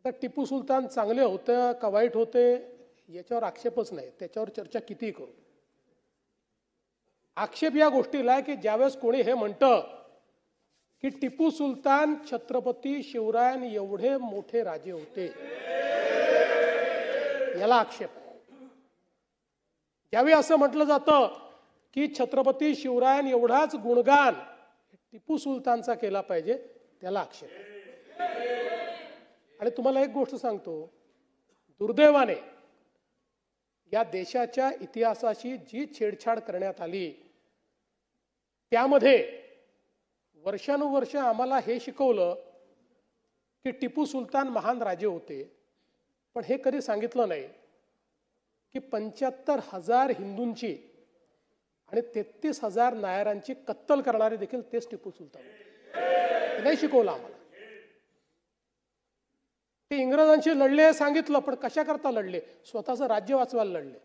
आता टिपू सुलतान चांगले होते का वाईट होते याच्यावर आक्षेपच नाही, त्याच्यावर चर्चा कितीही करू. आक्षेप या गोष्टीला की ज्यावेळेस कोणी हे म्हणतं की टिपू सुलतान छत्रपती शिवरायां एवढे मोठे राजे होते, याला आक्षेप. ज्यावेळी असं म्हटलं जातं की छत्रपती शिवरायां एवढाच गुणगान टिपू सुलतानचा केला पाहिजे, त्याला आक्षेप. आणि तुम्हाला एक गोष्ट सांगतो, दुर्दैवाने या देशाच्या इतिहासाशी जी छेडछाड करण्यात आली त्यामध्ये वर्षानुवर्ष आम्हाला हे शिकवलं की टिपू सुलतान महान राजे होते, पण हे कधी सांगितलं नाही की 75,000 हिंदूंची आणि 33,000 नायरांची कत्तल करणारे देखील तेच टिपू सुलतान होते. नाही शिकवलं आम्हाला. ते इंग्रजांशी लढले सांगितलं, पण कशा करता लढले? स्वतःचं राज्य वाचवायला लढले.